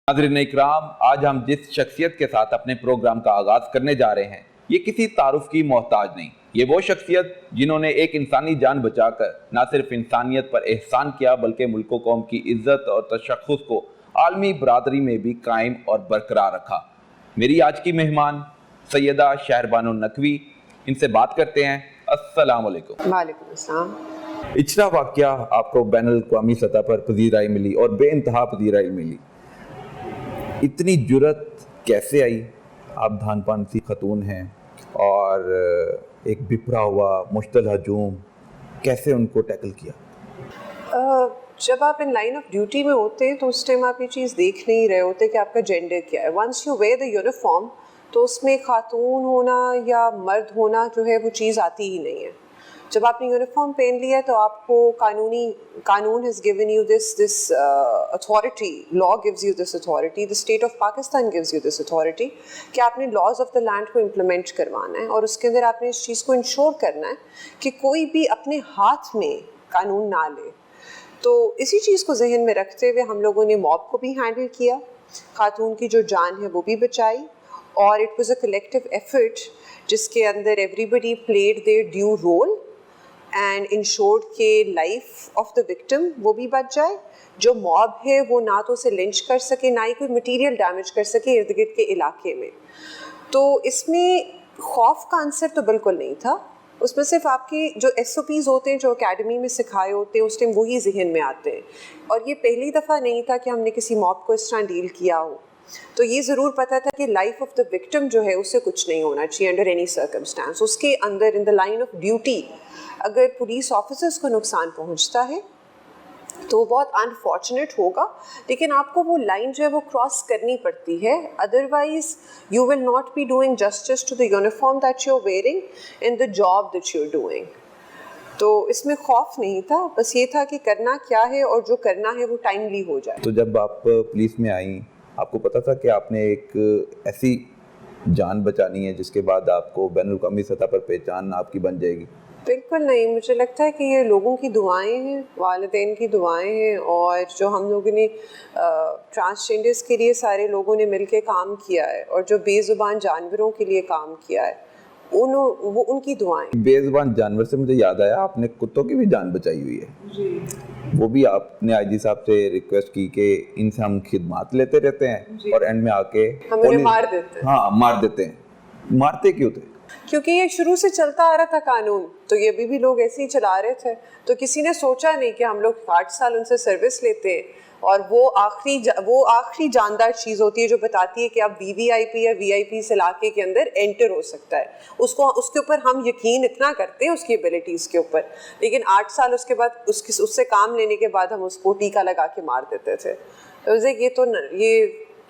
नाज़रीन इकराम, आज हम जिस शख्सियत के साथ अपने प्रोग्राम का आगाज करने जा रहे हैं, ये किसी तारुफ की मोहताज नहीं। ये वो शख्सियत जिन्होंने एक इंसानी जान बचाकर न सिर्फ इंसानियत पर एहसान किया बल्कि मुल्क व कौम की इज्जत और तशख्खुस को आलमी बरादरी में भी कायम और बरकरार रखा। मेरी आज की मेहमान सैयदा शहरबानो नकवी, इनसे बात करते हैं। अस्सलाम वालेकुम। वालेकुम अस्सलाम। इचरा वाक़या आपको बैनुल अक़वामी सतह पर पज़ीराई मिली और बेइंतहा पज़ीराई मिली, इतनी जुरत कैसे आई? आप धानपान सी खतून हैं और एक बिखरा हुआ मुश्तल हजूम, कैसे उनको टैकल किया? जब आप इन लाइन ऑफ ड्यूटी में होते हैं तो उस टाइम आप ये चीज़ देख नहीं रहे होते कि आपका जेंडर क्या है। Once you wear the uniform तो उसमें खातून होना या मर्द होना जो है वो चीज़ आती ही नहीं है। जब आपने यूनिफॉर्म पहन लिया तो आपको कानून has given you this authority, law gives you this authority, the state of Pakistan gives you this authority कि आपने लॉज ऑफ द लैंड को इम्प्लीमेंट करवाना है और उसके अंदर आपने इस चीज़ को इंश्योर करना है कि कोई भी अपने हाथ में कानून ना ले। तो इसी चीज़ को जहन में रखते हुए हम लोगों ने मॉब को भी हैंडल किया, खातून की जो जान है वो भी बचाई, और it was a collective effort जिसके अंदर everybody played their due role and ensured के लाइफ ऑफ द विक्टिम वो भी बच जाए। जो मॉब है वो ना तो उसे लिंच कर सके, ना ही कोई मटीरियल डैमेज कर सके इर्द गिर्द के इलाके में। तो इसमें खौफ का आंसर तो बिल्कुल नहीं था, उसमें सिर्फ आपके जो SOPs होते हैं जो एकेडमी में सिखाए होते हैं उस टाइम वही जहन में आते हैं। और ये पहली दफ़ा नहीं था कि हमने किसी मॉब को इस तरह डील किया हो। तो ये ज़रूर पता था कि लाइफ ऑफ द विक्टिम जो है उससे कुछ नहीं होना चाहिए अंडर एनी सर्कमस्टांस। उसके अंदर in the line of duty अगर पुलिस ऑफिसर्स को नुकसान पहुंचता है तो बहुत अनफॉर्चुनेट होगा, लेकिन आपको वो लाइन जो है वो क्रॉस करनी पड़ती है, otherwise you will not be doing justice to the uniform that you are wearing in the job that you are doing. तो इसमें खौफ नहीं था, बस ये था कि करना क्या है और जो करना है वो टाइमली हो जाए। तो जब आप पुलिस में आई, आपको पता था कि आपने एक ऐसी जान बचानी है जिसके बाद आपको बैनुल अक़वामी सतह पर पहचान आपकी बन जाएगी? बिल्कुल नहीं, मुझे लगता है कि ये लोगों की दुआएं हैं, वालिदैन की दुआएं हैं, और जो हम लोगों ने ट्रांसजेंडर्स के लिए सारे लोगों ने मिलके काम किया है और जो बेज़ुबान जानवरों के लिए काम किया है वो उनकी दुआएं। बेज़ुबान जानवर से मुझे याद आया, आपने कुत्तों की भी जान बचाई हुई है जी। वो भी आपने IG साहब से रिक्वेस्ट की कि इनसे हम खिदमत लेते रहते हैं और एंड में आके हमें मार देते हैं। हाँ, मार देते हैं। मारते क्यों थे? क्योंकि ये शुरू से चलता आ रहा था कानून, तो ये अभी भी लोग ऐसे ही चला रहे थे। तो किसी ने सोचा नहीं कि हम लोग 8 साल उनसे सर्विस लेते हैं और वो आखिरी जानदार चीज़ होती है जो बताती है कि आप VVIP या VIP इस इलाके के अंदर एंटर हो सकता है, उसके ऊपर हम यकीन इतना करते हैं उसकी एबिलिटीज़ के ऊपर, लेकिन 8 साल उसके बाद उससे काम लेने के बाद हम उसको टीका लगा के मार देते थे। तो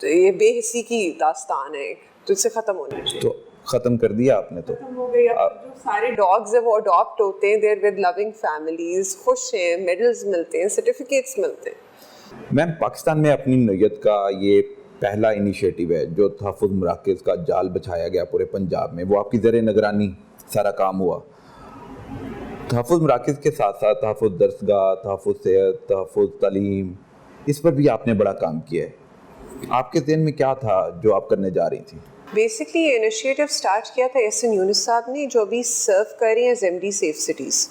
ये बेहिसी की दास्तान है, तो इससे ख़त्म होना चाहिए। तो ख़त्म कर दिया आपने? तो ख़त्म हो गई। जो सारे डॉग्स हैं वो अडॉप्ट होते हैं, देयर विद लविंग फैमिलीज, खुश हैं, मेडल्स मिलते हैं, सर्टिफिकेट्स मिलते हैं। मैम, पाकिस्तान में अपनी नौयत का ये पहला इनिशिएटिव है जो तहफ़्फ़ुज़ मराकज़ का जाल बिछाया गया पूरे पंजाब में, वो आपकी ज़र निगरानी सारा काम हुआ। तहफ़्फ़ुज़ मराकज़ के साथ साथ तहफ़्फ़ुज़ दरसगाह, तहफ़्फ़ुज़ सेहत, तहफ़्फ़ुज़ तालीम, इस पर भी आपने बड़ा काम किया है। आपके ज़हन में क्या था जो आप करने जा रही थी? बेसिकली ये इनिशिएटिव स्टार्ट किया था SN यूनुस साहब ने, जो अभी सर्व कर रहे हैं as MD safe cities.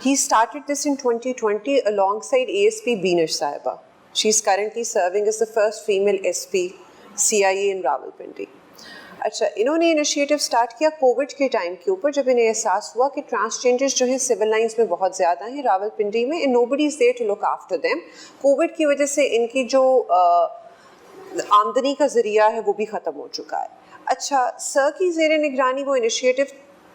He started this in 2020 alongside ASP Beenish साहिबा. She is currently serving as the first female SP CIA in Rawalpindi. अच्छा, इन्होंने इनिशिएटिव स्टार्ट किया कोविड के टाइम के ऊपर, जब इन्हें एहसास हुआ कि ट्रांसजेंडर्स जो हैं सिविल लाइंस में बहुत ज़्यादा हैं रावलपिंडी में, and nobody is there to look after them. Covid की वजह से इनकी जो आमदनी का ज़रिया है वो भी ख़त्म हो चुका है। अच्छा, सर की ज़ेर निगरानी वो इनिशिएटिव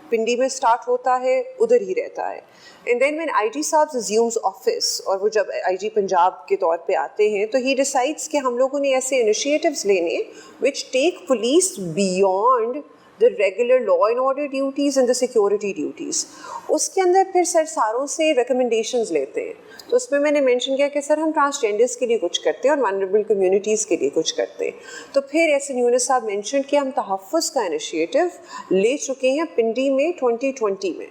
पिंडी में स्टार्ट होता है, उधर ही रहता है। एंड देन व्हेन IG साहब अज्यूम्स ऑफिस, और वो जब IG पंजाब के तौर पे आते हैं, तो ही डिसाइड्स कि हम लोगों ने ऐसे इनिशिएटिव्स लेने which take police beyond the regular law and order duties and the security duties. उसके अंदर फिर सर सारों से रिकमेंडेशंस लेते हैं। तो उसमें मैंने मेंशन किया कि सर हम ट्रांसजेंडर्स के लिए कुछ करते हैं और वनरेबल कम्युनिटीज़ के लिए कुछ करते हैं। तो फिर SN यूनुस साहब मेंशन कि हम तहफ़्फ़ुज़ का इनिशिएटिव ले चुके हैं पिंडी में 2020 में।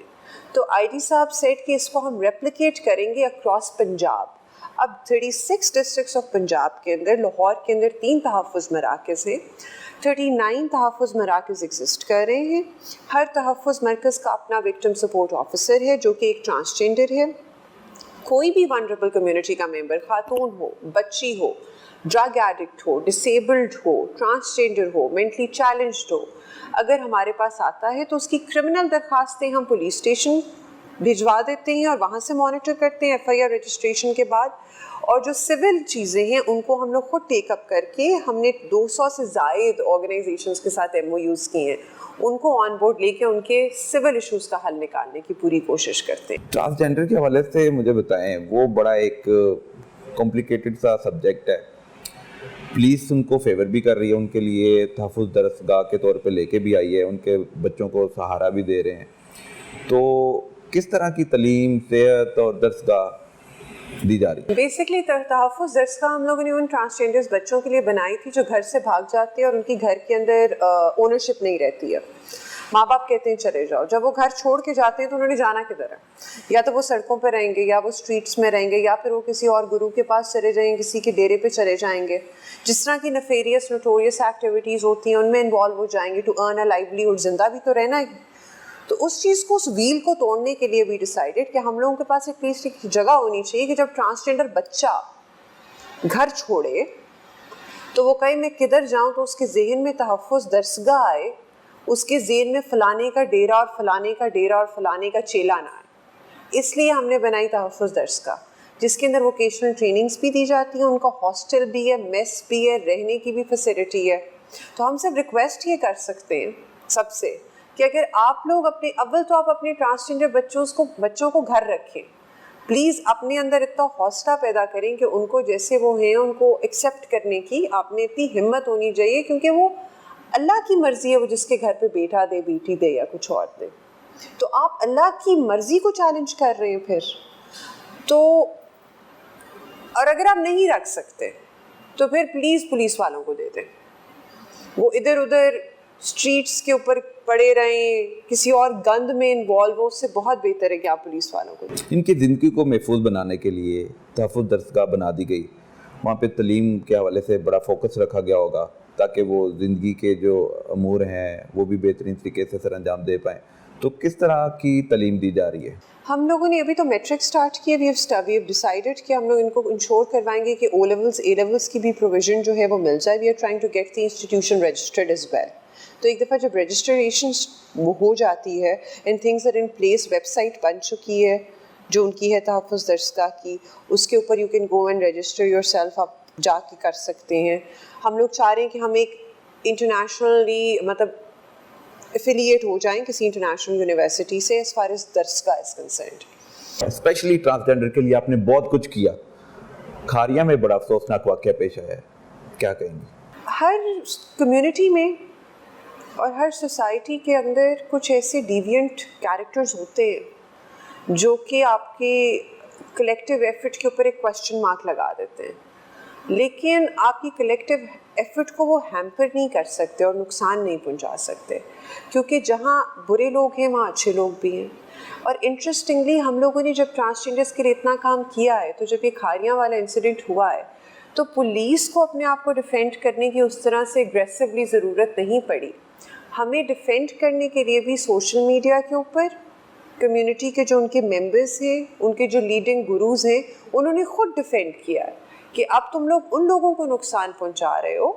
तो IG साहब सेट कि इसको हम रेप्लिकेट करेंगे अक्रॉस पंजाब। اب 36 ڈسٹرکٹس آف پنجاب کے اندر، لاہور کے اندر 3 تحفظ مراکز ہیں، 39 تحفظ مراکز ایگزسٹ کر رہے ہیں. ہر تحفظ مرکز کا اپنا وکٹم سپورٹ آفیسر ہے جو کہ ایک ٹرانسجینڈر ہے. کوئی بھی ونربل کمیونٹی کا ممبر، خاتون ہو، بچی ہو، ڈرگ ایڈکٹ ہو، ڈسیبلڈ ہو، ٹرانسجینڈر ہو، مینٹلی چیلنجڈ ہو، اگر ہمارے پاس آتا ہے تو اس کی کرمنل درخواستیں ہم پولیس اسٹیشن بھجوا دیتے ہیں اور وہاں سے مانیٹر کرتے ہیں ایف آئی آر رجسٹریشن کے بعد. اور جو سول چیزیں ہیں ان کو ہم لوگ خود ٹیک اپ کر کے، ہم نے 200 سے زائد آرگنائزیشنز کے ساتھ ایم او یوز کیے ہیں، ان کو آن بورڈ لے کے ان کے سول ایشوز کا حل نکالنے کی پوری کوشش کرتے ہیں. ٹرانسجینڈر کے حوالے سے مجھے بتائیں، وہ بڑا ایک کمپلیکیٹڈ سا سبجیکٹ ہے. پولیس ان کو فیور بھی کر رہی ہے، ان کے لیے تحفظ درسگاہ کے طور پہ لے کے بھی آئی ہے، ان کے بچوں کو سہارا بھی دے رہے ہیں. تو کس طرح کی تعلیم، صحت اور درسگاہ دی جا رہی ہے؟ بیسکلی تحفظ درسگاہ ہم لوگوں نے ان ٹرانسجینڈرز بچوں کے لیے بنائی تھی جو گھر سے بھاگ جاتے ہیں اور ان کی گھر کے اندر اونرشپ نہیں رہتی ہے. ماں باپ کہتے ہیں چلے جاؤ، جب وہ گھر چھوڑ کے جاتے ہیں تو انہوں نے جانا کدھر ہے؟ یا تو وہ سڑکوں پہ رہیں گے، یا وہ اسٹریٹس میں رہیں گے، یا پھر وہ کسی اور گرو کے پاس چلے جائیں گے، کسی کے ڈیرے پہ چلے جائیں گے. جس طرح کی نفیریس نوٹوریس ایکٹیویٹیز ہوتی ہیں ان میں انوالو ہو جائیں گے ٹو ارن اے لائیولیہڈ. زندہ بھی تو رہنا ہے. تو اس چیز کو، اس ویل کو توڑنے کے لیے وی ڈیسائیڈڈ کہ ہم لوگوں کے پاس ایٹ لیسٹ ایک جگہ ہونی چاہیے کہ جب ٹرانسجینڈر بچہ گھر چھوڑے تو وہ کہیں میں کدھر جاؤں تو اس کے ذہن میں تحفظ درسگاہ آئے، اس کے ذہن میں فلانے کا ڈیرا اور فلانے کا ڈیرا اور فلانے کا چیلا نہ آئے. اس لیے ہم نے بنائی تحفظ درسگاہ، جس کے اندر ووکیشنل ٹریننگز بھی دی جاتی ہیں، ان کا ہاسٹل بھی ہے، میس بھی ہے، رہنے کی بھی فیسلٹی ہے. تو ہم سب ریکویسٹ یہ کر سکتے ہیں سب سے کہ اگر آپ لوگ اپنے اول تو آپ اپنے ٹرانسجینڈر بچوں کو گھر رکھیں. پلیز اپنے اندر اتنا حوصلہ پیدا کریں کہ ان کو جیسے وہ ہیں ان کو ایکسیپٹ کرنے کی آپ میں اتنی ہمت ہونی چاہیے، کیونکہ وہ اللہ کی مرضی ہے، وہ جس کے گھر پہ بیٹا دے، بیٹی دے یا کچھ اور دے. تو آپ اللہ کی مرضی کو چیلنج کر رہے ہیں پھر تو. اور اگر آپ نہیں رکھ سکتے تو پھر پلیز پولیس والوں کو دے دیں. وہ ادھر ادھر اسٹریٹس کے اوپر پڑے رہیں، کسی اور گند میں انوالو ہو، اس سے بہت بہتر ہے کہ آپ پولیس والوں کو دیں. ان کی زندگی کو محفوظ بنانے کے لیے تحفظ درسگاہ بنا دی گئی. وہاں پہ تعلیم کے حوالے سے بڑا فوکس رکھا گیا ہوگا تاکہ وہ زندگی کے جو امور ہیں وہ بھی بہترین طریقے سے سر انجام دے پائیں. تو کس طرح کی تعلیم دی جا رہی ہے؟ ہم لوگوں نے ابھی تو میٹرک سٹارٹ کیا. وی ہیو ڈیسائیڈڈ کہ ہم لوگ ان کو انشور کروائیں گے کہ او لیولس اے لیولس کی بھی پروویژن جو ہے وہ مل جائے. We are trying to get the institution registered as well. تو ایک دفعہ جب رجسٹریشن وہ ہو جاتی ہے and things are in place, website بن چکی ہے جو ان کی ہے تحفظ درسگاہ کی، اس کے اوپر you can go and register your self, آپ جا کے کر سکتے ہیں. ہم لوگ چاہ رہے ہیں کہ ہم ایک انٹرنیشنلی مطلب افیلیٹ ہو جائیں کسی انٹرنیشنل یونیورسٹی سے ایز فار ایز درسگاہ از کنسرنڈ. اسپیشلی ٹرانسجینڈر کے لیے آپ نے بہت کچھ کیا. کھاریا میں بڑا افسوسناک واقعہ پیش آیا ہے، کیا کہیں گے؟ ہر کمیونٹی میں اور ہر سوسائٹی کے اندر کچھ ایسے ڈیوینٹ کیریکٹرز ہوتے ہیں جو کہ آپ کے کلیکٹیو ایفرٹ کے اوپر ایک کویسچن مارک لگا دیتے ہیں، لیکن آپ کی کلیکٹیو ایفرٹ کو وہ ہیمپر نہیں کر سکتے اور نقصان نہیں پہنچا سکتے، کیونکہ جہاں برے لوگ ہیں وہاں اچھے لوگ بھی ہیں. اور انٹرسٹنگلی ہم لوگوں نے جب ٹرانسجینڈرس کے لیے اتنا کام کیا ہے تو جب یہ کھاریاں والا انسیڈنٹ ہوا ہے تو پولیس کو اپنے آپ کو ڈیفینڈ کرنے کی اس طرح سے اگریسولی ضرورت نہیں پڑی. ہمیں ڈیفینڈ کرنے کے لیے بھی سوشل میڈیا کے اوپر کمیونٹی کے جو ان کے ممبرس ہیں، ان کے جو لیڈنگ گروز ہیں، انہوں نے خود ڈیفینڈ کیا ہے کہ اب تم لوگ ان لوگوں کو نقصان پہنچا رہے ہو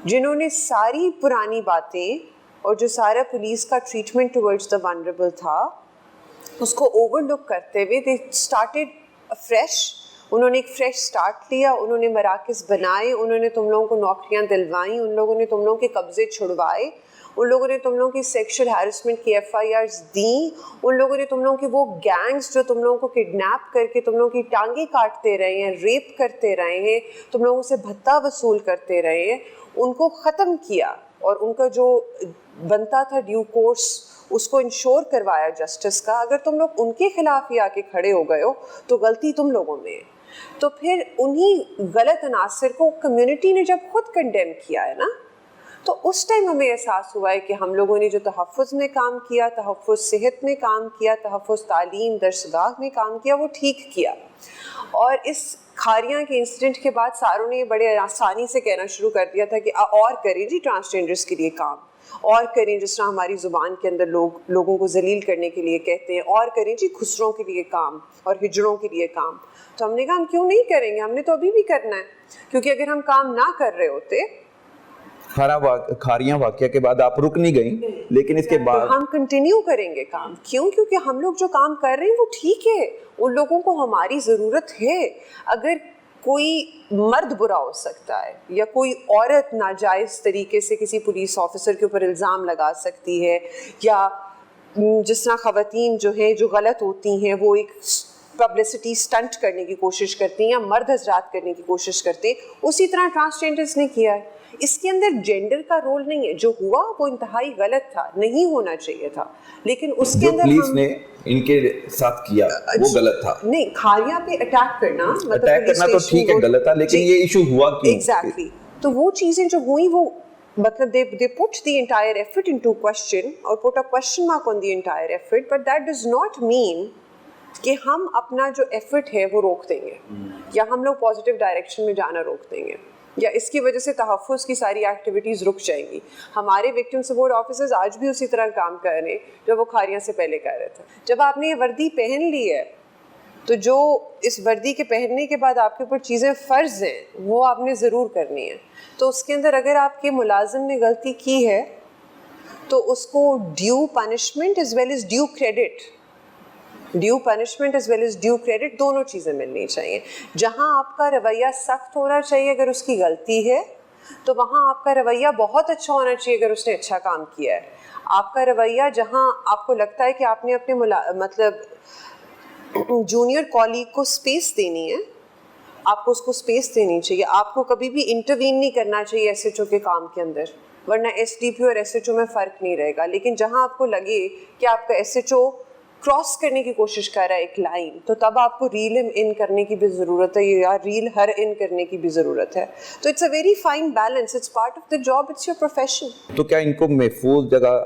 جنہوں نے ساری پرانی باتیں اور جو سارا پولیس کا ٹریٹمنٹ ٹورڈز دا ونربل تھا اس کو اوور لک کرتے ہوئے دے اسٹارٹیڈ فریش. انہوں نے ایک فریش سٹارٹ لیا، انہوں نے مراکز بنائے، انہوں نے تم لوگوں کو نوکریاں دلوائیں، ان لوگوں نے تم لوگوں کے قبضے چھڑوائے، ان لوگوں نے تم لوگوں کی سیکشل ہیرسمنٹ کی ایف آئی آرز دیں، ان لوگوں نے تم لوگوں کے وہ گینگز جو تم لوگوں کو کڈنیپ کر کے تم لوگوں کی ٹانگیں کاٹتے رہے ہیں، ریپ کرتے رہے ہیں، تم لوگوں سے بھتہ وصول کرتے رہے ہیں، ان کو ختم کیا اور ان کا جو بنتا تھا ڈیو کورس اس کو انشور کروایا جسٹس کا. اگر تم لوگ ان کے خلاف ہی آ کے کھڑے ہو گئے ہو تو غلطی تم لوگوں میں ہے. تو پھر انہی غلط عناصر کو کمیونٹی نے جب خود کنڈیم کیا ہے نا، تو اس ٹائم ہمیں احساس ہوا ہے کہ ہم لوگوں نے جو تحفظ میں کام کیا، تحفظ صحت میں کام کیا، تحفظ تعلیم درسگاہ میں کام کیا، وہ ٹھیک کیا. اور اس کھاریاں کے انسیڈنٹ کے بعد ساروں نے بڑے آسانی سے کہنا شروع کر دیا تھا کہ اور کریں جی ٹرانسجینڈرس کے لیے کام، اور کریں جس طرح ہماری زبان کے اندر لوگوں کو ذلیل کرنے کے لیے کہتے ہیں، اور کریں جی خسروں کے لیے کام اور ہجڑوں کے لیے کام. تو ہم نے کہا ہم کیوں نہیں کریں گے، ہم نے تو ابھی بھی کرنا ہے، کیونکہ اگر ہم کام نہ کر رہے ہوتے. کھاریاں واقعہ کے بعد آپ رک نہیں گئیں، لیکن اس کے بعد ہم کنٹینیو کریں گے کام. کیوں؟ کیونکہ ہم لوگ جو کام کر رہے ہیں وہ ٹھیک ہے، ان لوگوں کو ہماری ضرورت ہے. اگر کوئی مرد برا ہو سکتا ہے یا کوئی عورت ناجائز طریقے سے کسی پولیس آفیسر کے اوپر الزام لگا سکتی ہے، یا جس طرح خواتین جو ہیں جو غلط ہوتی ہیں وہ ایک پبلسٹی سٹنٹ کرنے کی کوشش کرتی ہیں یا مرد حضرات کرنے کی کوشش کرتے ہیں، اسی طرح ٹرانسجینڈرز نے کیا ہے. اس کے اندر جینڈر کا رول نہیں ہے. جو ہوا وہ انتہائی غلط تھا، نہیں ہونا چاہیے تھا، لیکن اس کے اندر پولیس نے ان کے ساتھ کیا وہ غلط تھا. نہیں، کھاریاں پہ اٹیک کرنا اٹیک کرنا تو ٹھیک ہے غلط تھا، لیکن یہ ایشو ہوا کیوں؟ ایگزیکٹلی. تو وہ چیزیں جو ہوئیں وہ مطلب they put the entire effort into question or put a question mark on the entire effort, but that does not mean کہ ہم اپنا جو ایفرٹ ہے وہ روک دیں گے یا ہم لوگ پازیٹیو ڈائریکشن میں جانا روک دیں گے یا اس کی وجہ سے تحفظ کی ساری ایکٹیویٹیز رک جائیں گی. ہمارے وکٹم سپورٹ آفیسرز آج بھی اسی طرح کام کر رہے ہیں جو وہ کھاریاں سے پہلے کر رہے تھے. جب آپ نے یہ وردی پہن لی ہے تو جو اس وردی کے پہننے کے بعد آپ کے اوپر چیزیں فرض ہیں وہ آپ نے ضرور کرنی ہیں. تو اس کے اندر اگر آپ کے ملازم نے غلطی کی ہے تو اس کو due punishment as well as due credit, due punishment as well as due credit دونوں چیزیں ملنی چاہیے. جہاں آپ کا رویہ سخت ہونا چاہیے اگر اس کی غلطی ہے، تو وہاں آپ کا رویہ بہت اچھا ہونا چاہیے اگر اس نے اچھا کام کیا ہے. آپ کا رویہ جہاں آپ کو لگتا ہے کہ آپ نے اپنے مطلب جونیئر کولیگ کو اسپیس دینی ہے، آپ کو اس کو اسپیس دینی چاہیے. آپ کو کبھی بھی انٹروین نہیں کرنا چاہیے ایس ایچ او کے کام کے اندر، ورنہ ایس ڈی پی اور ایس ایچ او میں فرق نہیں رہے گا. لیکن جہاں آپ کو لگے کہ آپ کا ایس ایچ او کراس کرنے کی کوشش کر رہا ہے ایک لائن، تو تب آپ کو ریل ان کرنے کی بھی ضرورت ہے یا ریل ہر ان کرنے کی بھی ضرورت ہے. تو it's a very fine balance, it's part of the job, it's your profession. تو کیا ان کو محفوظ جگہ،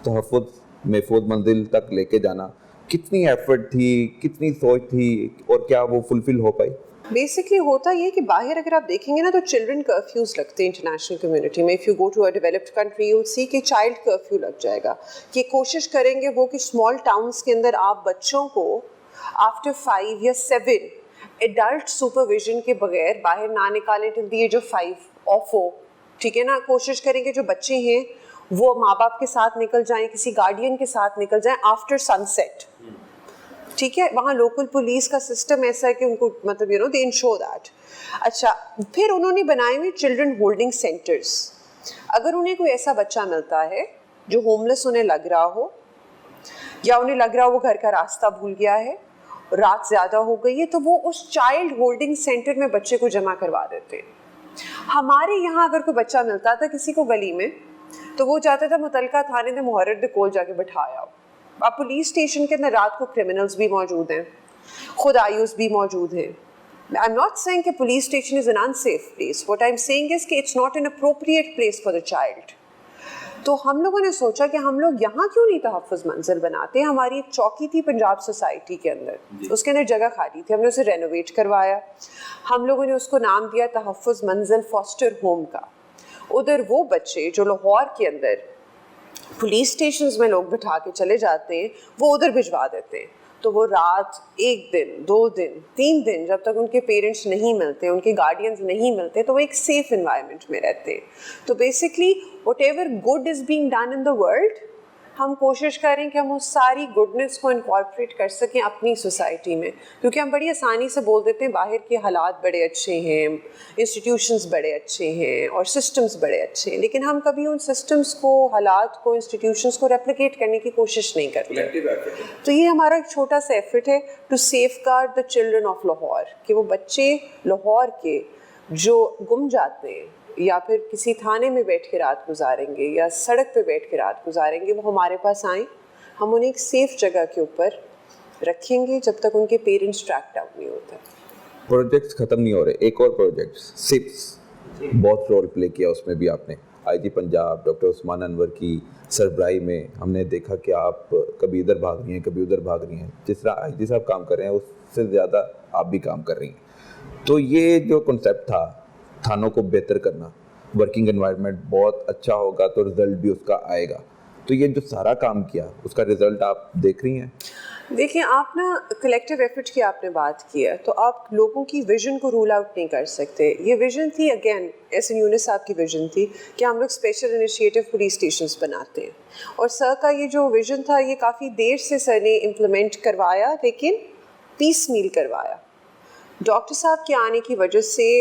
تحفظ، محفوظ منزل تک لے کے جانا کتنی ایفرٹ تھی، کتنی سوچ تھی، اور کیا وہ فلفل ہو پائی؟ بیسکلی ہوتا یہ کہ باہر اگر آپ دیکھیں گے نا تو چلڈرن کرفیوز لگتے ہیں انٹرنیشنل کمیونٹی میں. If you go to a developed country you will see کہ چائلڈ کرفیو لگ جائے گا. کہ کوشش کریں گے وہ کہ اسمال ٹاؤنس کے اندر آپ بچوں کو آفٹر 5 یا 7 ایڈلٹ سپرویژن کے بغیر باہر نہ نکالیں ٹل دی ایج آف 5 اور 4. ٹھیک ہے نا. کوشش کریں کہ جو بچے ہیں وہ ماں باپ کے ساتھ نکل جائیں، کسی گارڈین کے ساتھ نکل جائیں آفٹر سن سیٹ. ٹھیک ہے. وہاں لوکل پولیس کا سسٹم ایسا ہے کہ ان کو مطلب دے انشور دیٹ. اچھا، پھر انہوں نے بنائے ہوئے چلڈرن ہولڈنگ سینٹرز. اگر انہیں کوئی ایسا بچہ ملتا ہے جو ہوملیس انہیں لگ رہا ہو، یا انہیں لگ رہا ہو وہ گھر کا راستہ بھول گیا ہے، رات زیادہ ہو گئی ہے، تو وہ اس چائلڈ ہولڈنگ سینٹر میں بچے کو جمع کروا دیتے ہیں. ہمارے یہاں اگر کوئی بچہ ملتا تھا کسی کو گلی میں تو وہ چاہتا تھا متعلقہ تھانے میں محرر دے کول جا کے بٹھایا ہو. اب پولیس اسٹیشن کے اندر رات کو کرمنلز بھی موجود ہیں، خود آئیوز بھی موجود ہیں. I'm not saying کہ police station is an unsafe place. What I'm saying is کہ it's not an appropriate place for the child. تو ہم لوگوں نے سوچا کہ ہم لوگ یہاں کیوں نہیں تحفظ منزل بناتے. ہماری ایک چوکی تھی پنجاب سوسائٹی کے اندر، اس کے اندر جگہ خالی تھی، ہم نے اسے رینوویٹ کروایا. ہم لوگوں نے اس کو نام دیا تحفظ منزل فاسٹر ہوم کا. ادھر وہ بچے جو لاہور کے اندر پولیس اسٹیشنز میں لوگ بٹھا کے چلے جاتے ہیں وہ ادھر بھجوا دیتے ہیں. تو وہ رات 1 دن 2 دن 3 دن جب تک ان کے پیرنٹس نہیں ملتے، ان کے گارڈینز نہیں ملتے، تو وہ ایک سیف انوائرمنٹ میں رہتے ہیں. تو basically what ever good is being done in the world, ہم کوشش کریں کہ ہم اس ساری گڈنس کو انکارپوریٹ کر سکیں اپنی سوسائٹی میں. کیونکہ ہم بڑی آسانی سے بول دیتے ہیں باہر کے حالات بڑے اچھے ہیں، انسٹیٹیوشنز بڑے اچھے ہیں اور سسٹمز بڑے اچھے ہیں، لیکن ہم کبھی ان سسٹمز کو، حالات کو، انسٹیٹیوشنز کو ریپلیکیٹ کرنے کی کوشش نہیں کرتے. تو یہ ہمارا ایک چھوٹا سا ایفرٹ ہے to safeguard the children of Lahore, کہ وہ بچے لاہور کے جو گم جاتے ہیں یا پھر کسی تھانے میں بیٹھ کے رات گزاریں گے یا سڑک پہ بیٹھ کے رات گزاریں گے، وہ ہمارے پاس آئیں. ہم انہیں ایک سیف جگہ کے اوپر رکھیں گے جب تک ان کے پیرنٹس ٹریکڈ آؤٹ نہیں ہوتے. پروجیکٹس ختم نہیں ہو رہے. ایک اور پروجیکٹ سپس، بہت رول پلے کیا اس میں بھی آپ نے. آئی جی پنجاب ڈاکٹر عثمان انور کی سربراہی میں ہم نے دیکھا کہ آپ کبھی ادھر بھاگ رہی ہیں، کبھی ادھر بھاگ رہی ہیں. جس طرح آئی جی صاحب کام کر رہے ہیں اس سے زیادہ آپ بھی کام کر رہی ہیں. تو یہ جو کنسیپٹ تھا تھانوں کو بہتر کرنا, ورکنگ انوائرمنٹ بہت اچھا ہوگا تو رزلٹ بھی اس کا آئے گا, تو یہ جو سارا کام کیا اس کا رزلٹ آپ دیکھ رہی ہیں؟ دیکھیں آپ نا کلیکٹیو ایفرٹ کی آپ نے بات کی ہے, تو آپ لوگوں کی ویژن کو رول آؤٹ نہیں کر سکتے. یہ ویژن تھی اگین ایس این یونس صاحب کی ویژن تھی کہ ہم لوگ اسپیشل انیشیٹو پولیس اسٹیشنز بناتے ہیں, اور سر کا یہ جو ویژن تھا یہ کافی دیر سے سر نے امپلیمنٹ کروایا, لیکن پیس میل کروایا. ڈاکٹر صاحب کے آنے کی وجہ سے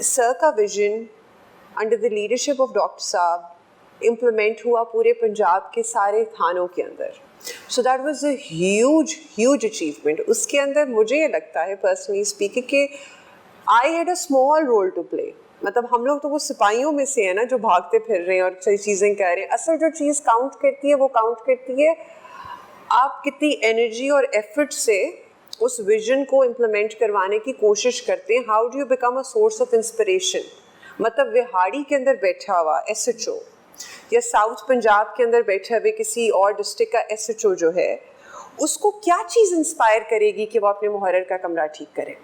سر کا vision under the leadership of doctor صاحب امپلیمنٹ ہوا پورے پنجاب کے سارے تھانوں کے اندر. So that was a huge achievement. اس کے اندر مجھے یہ لگتا ہے پرسنلی اسپیکنگ کہ I had a small role to play. مطلب ہم لوگ تو وہ سپاہیوں میں سے ہیں نا جو بھاگتے پھر رہے ہیں اور صحیح چیزیں کہہ رہے ہیں. اصل جو چیز کاؤنٹ کرتی ہے وہ کاؤنٹ کرتی ہے آپ کتنی انرجی اور ایفرٹ سے اس ویژن کو امپلیمنٹ کروانے کی کوشش کرتے ہیں. How do you become a source of inspiration. مطلب وہاڑی کے اندر بیٹھا ہوا ایس ایچ او یا ساؤتھ پنجاب کے اندر بیٹھے ہوئے کسی اور ڈسٹرکٹ کا ایس ایچ او جو ہے, اس کو کیا چیز انسپائر کرے گی کہ وہ اپنے محرر کا کمرہ ٹھیک کرے؟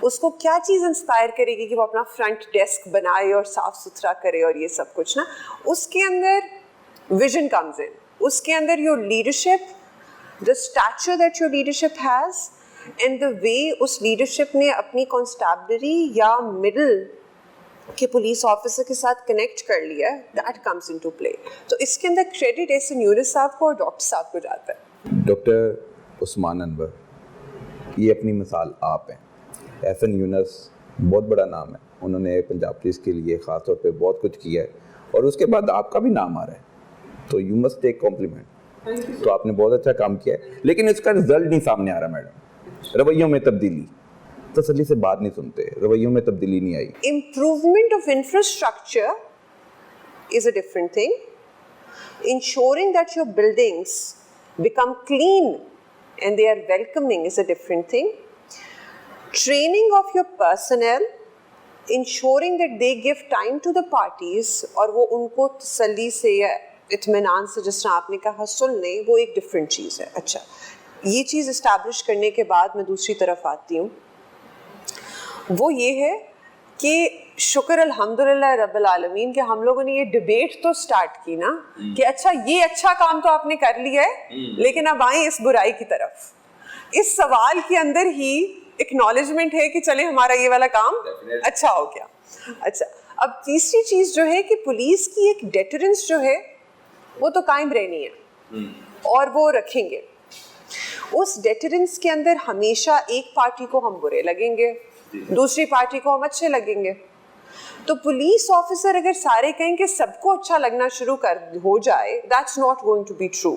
اس کو کیا چیز انسپائر کرے گی کہ وہ اپنا فرنٹ ڈیسک بنائے اور صاف ستھرا کرے اور یہ سب کچھ نا؟ اس کے اندر ویژن کمز ان. اس کے اندر your leadership, the stature that your leadership has and the way اس لیڈرشپ نے اپنی کانسٹیبلری یا مڈل کہ پولیس آفیسر کے ساتھ کنیکٹ کر لیا ہے, that comes into play. تو اس کے اندر کریڈٹ ایس این یونس صاحب کو اور ڈاکٹر صاحب کو جاتا ہے. ڈاکٹر عثمان انور یہ اپنی مثال آپ ہیں. ایس این یونس بہت بڑا نام ہے, انہوں نے پنجاب پولیس کے لیے خاص طور پہ بہت کچھ کیا ہے, اور اس کے بعد آپ کا بھی نام آ رہا ہے, تو یو مسٹ ٹیک کمپلیمنٹ. تو آپ نے بہت اچھا کام کیا ہے, لیکن اس کا رزلٹ نہیں سامنے آ رہا میڈم. رویوں میں تبدیلی, تسلی سے بات نہیں سنتے, رویوں میں تبدیلی نہیں آئی. Improvement of infrastructure is a different thing. Ensuring that your buildings become clean and they are welcoming is a different thing. Training of your personnel, ensuring that they give time to the parties اور وہ ان کو تسلی سے یا اطمینان سے جس طرح آپ نے کہا سن لیں, وہ ایک ڈفرینٹ چیز ہے. اچھا, یہ چیز اسٹیبلش کرنے کے بعد میں دوسری طرف آتی ہوں, وہ یہ ہے کہ شکر الحمدللہ رب العالمین کہ ہم لوگوں نے یہ ڈبیٹ تو سٹارٹ کی نا کہ اچھا یہ اچھا کام تو آپ نے کر لیا ہے, لیکن اب آئیں اس برائی کی طرف. اس سوال کے اندر ہی اکنالجمنٹ ہے کہ چلے ہمارا یہ والا کام اچھا ہو گیا. اچھا, اب تیسری چیز جو ہے کہ پولیس کی ایک ڈیٹرنس جو ہے وہ تو قائم رہنی ہے اور وہ رکھیں گے. اس ڈیٹرنس کے اندر ہمیشہ ایک پارٹی کو ہم برے لگیں گے, دوسری پارٹی کو ہم اچھے لگیں گے. تو پولیس آفیسر اگر سارے کہیں کہ سب کو اچھا لگنا شروع ہو جائے, that's not going to be true.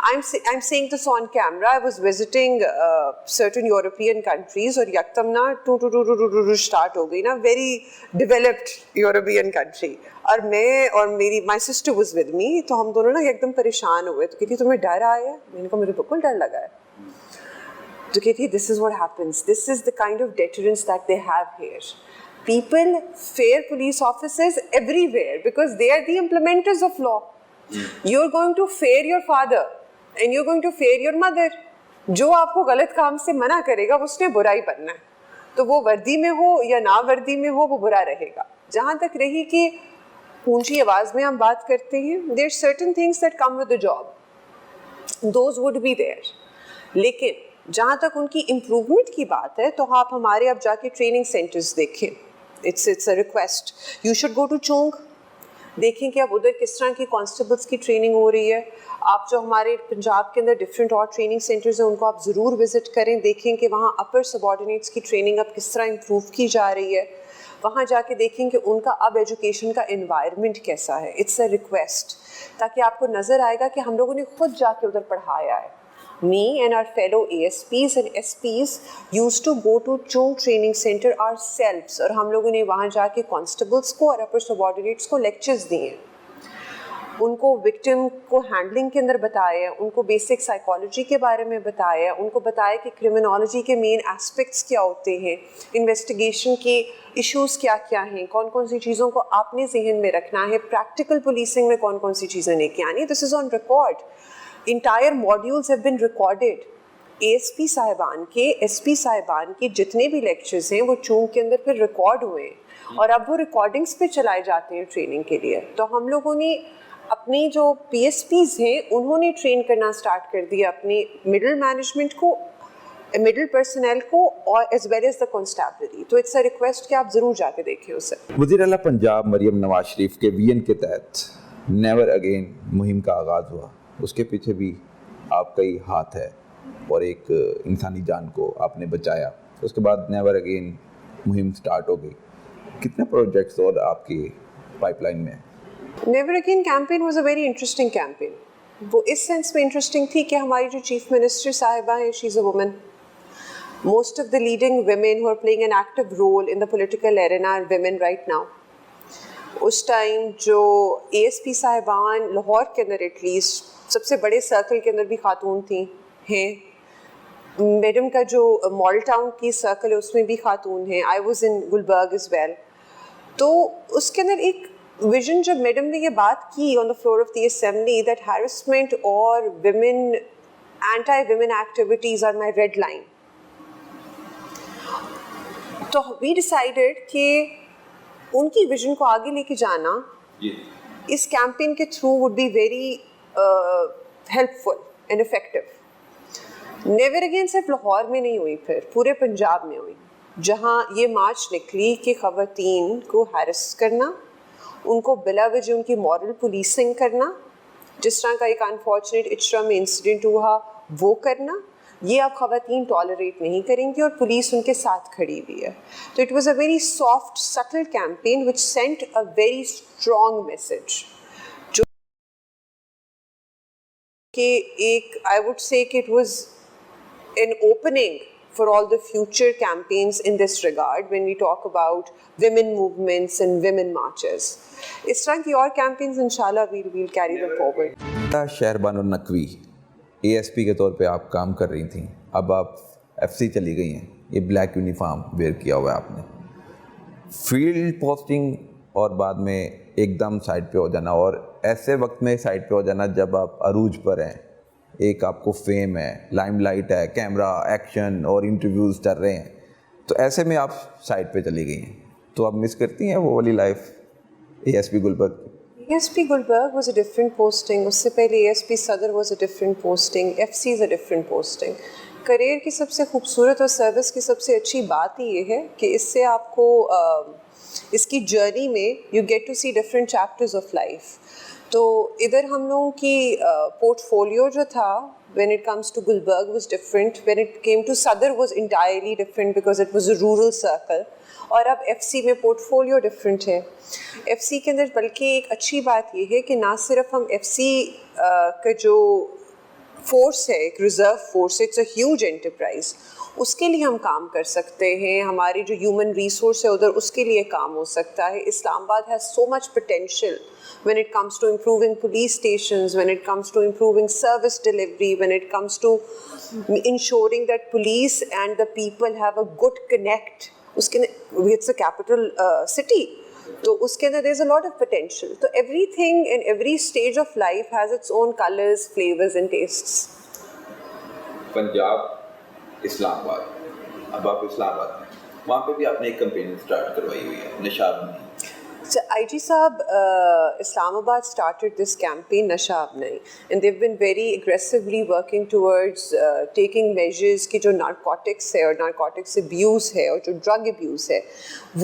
I'm saying this on camera. I was visiting certain European countries اور یکدم نا start ہو گئی نا, very developed European country. اور میں اور my sister was with me, تو ہم دونوں نا یکدم پریشان ہوئے. تو کہتی تمہیں ڈر آیا؟ میں نے کہا مجھے بالکل ڈر لگا ہے. تو کہتی this is what happens. This is the kind of deterrence that they have here. People fear police officers everywhere because they are the implementers of law. You're going to fear your father and you're going to fear your mother. جو آپ کو غلط کام سے منع کرے گا اس نے برائی بننا ہے, تو وہ وردی میں ہو یا نہ وردی میں ہو وہ برا رہے گا. جہاں تک رہی کہ اونچی آواز میں ہم بات کرتے ہیں, there are certain things that come with the job. Those would be there. لیکن جہاں تک ان کی امپروومنٹ کی بات ہے تو آپ ہمارے اب جا کے ٹریننگ سینٹرز دیکھیں. It's a request. You should go to چونگ, دیکھیں کہ اب ادھر کس طرح کی کانسٹیبلس کی ٹریننگ ہو رہی ہے. آپ جو ہمارے پنجاب کے اندر ڈفرینٹ اور ٹریننگ سینٹرز ہیں ان کو آپ ضرور وزٹ کریں, دیکھیں کہ وہاں اپر سب آرڈینیٹس کی ٹریننگ اب کس طرح امپروو کی جا رہی ہے. وہاں جا کے دیکھیں کہ ان کا اب ایجوکیشن کا انوائرمنٹ کیسا ہے. اٹس اے ریکویسٹ, تاکہ آپ کو نظر آئے گا کہ ہم لوگوں نے خود جا کے ادھر پڑھایا ہے. Me and our fellow ASPs and SPs used to go to Chung Training Center ourselves, اور ہم لوگوں نے وہاں جا کے کانسٹیبلس کو اور اپر سبارڈینیٹس کو لیکچرز دیے ہیں, ان کو وکٹم کو ہینڈلنگ کے اندر بتایا ہے, ان کو بیسک سائیکالوجی کے بارے میں بتایا ہے, ان کو بتایا کہ کرمنالوجی کے مین ایسپیکٹس کیا ہوتے ہیں, انویسٹیگیشن کے ایشوز کیا کیا ہیں, کون کون سی چیزوں کو آپ نے ذہن میں رکھنا ہے, پریکٹیکل پولیسنگ میں کون کون سی چیزیں لے کے آنی. This is on record. Entire modules have been recorded. ASP साहिबान के SP साहिबान के जितने भी लेक्चर्स हैं वो चूंग के अंदर फिर रिकॉर्ड हुए हैं और अब वो रिकॉर्डिंग्स पे चलाए जाते हैं ट्रेनिंग के लिए. तो हम लोगों ने अपनी जो PSPs हैं उन्होंने ट्रेन करना स्टार्ट कर दिया अपनी मिडिल मैनेजमेंट को, मिडिल पर्सनल को और as well as the constabulary. तो इट्स अ रिक्वेस्ट कि आप ज़रूर जाके देखें उसे. वज़ीर आला पंजाब मरियम नवाज शरीफ के विजन के तहत नेवर अगेन मुहिम का आगाज़ हुआ. उसके पीछे भी आपका ही हाथ है और एक इंसानी जान को आपने बचाया. उसके बाद नेवर अगेन मुहिम स्टार्ट हो गई. कितने प्रोजेक्ट्स और आपकी पाइपलाइन में हैं? Never again campaign was a very interesting campaign. वो इस सेंस में इंटरेस्टिंग थी कि हमारी जो चीफ मिनिस्टर साहिबा है, she is a woman. Most of the leading women who are playing an active role in the political arena are women right now. उस टाइम जो ASP साहिबान लाहौर के अंदर एटलीस्ट सबसे बड़े सर्कल के अंदर भी खातून थी हैं. मैडम का जो मॉडल टाउन की सर्कल है उसमें भी खातून हैं. I was in Gulberg as well. तो उसके अंदर एक विजन जब मैडम ने ये बात की on the floor of the assembly that harassment और women anti women activities are my red line. तो वी डिसाइडेड कि उनकी विजन को आगे लेके जाना इस कैंपेन के through would be very helpful and effective. Never again सिर्फ लाहौर में नहीं हुई, फिर पूरे पंजाब में हुई, जहाँ ये मार्च निकली कि ख़वातीन को हैरेस करना, उनको बिला वजह उनकी मॉरल पुलिसिंग करना, जिस तरह का एक अनफॉर्चुनेट इचरा में इंसिडेंट हुआ वो करना, ये आप ख़वातीन टॉलरेट नहीं करेंगी और पुलिस उनके साथ खड़ी हुई है. तो it was a very soft subtle campaign which sent a very strong message, जो कि एक आई वुड से कि it was an opening for all the future campaigns in this regard when we talk about women movements and women marches. इस तरह की और campaigns इंशाल्लाह we'll carry them forward. Shahrbano Naqvi ASP के तौर पे आप काम कर रही थी, अब आप FC चली गई हैं. ये ब्लैक यूनिफॉर्म वेयर किया हुआ है आपने. फील्ड पोस्टिंग और बाद में एकदम साइड पे हो जाना, और ऐसे वक्त में साइड पे हो जाना जब आप अरूज पर हैं, एक आपको फेम है, लाइमलाइट है, कैमरा एक्शन और इंटरव्यूज़ चल रहे हैं, तो ऐसे में आप साइड पे चली गई हैं. तो आप मिस करती हैं वो वाली life ASP Gulberg? ASP Gulberg was a different posting. उससे पहले ASP सदर was a different posting. FC is a different posting. Career की सबसे खूबसूरत और सर्विस की सबसे अच्छी बात ही ये है कि इससे आपको इसकी जर्नी में you get to see different chapters of life. तो इधर हम लोगों की पोर्टफोलियो जो था when it comes to Gulberg was different. When it came to Sadr was entirely different because it was a rural circle. और अब FC में पोर्टफोलियो डिफरेंट है. FC के अंदर बल्कि एक अच्छी बात ये है कि ना सिर्फ हम FC का जो फोर्स है, एक reserve force, it's a huge enterprise, उसके लिए हम काम कर सकते हैं. हमारी जो ह्यूमन रिसोर्स है उधर उसके लिए काम हो सकता है. Islamabad has so much potential when it comes to improving police stations, when it comes to improving service delivery, when it comes to ensuring that police and the people have a good connect. It's a capital city. So uske andar there's a lot of potential. So everything in every stage of life has its own colors, flavors and tastes. Punjab, Islamabad, अब आप इस्लामाबाद में, वहाँ पे भी आपने एक campaign start करवाई हुई है, नशाब नहीं. So IG Saab, Islamabad started this campaign Nasha Ab Nahi, and they've been very aggressively working towards taking measures कि जो narcotics है और narcotics abuse है और जो drug abuse है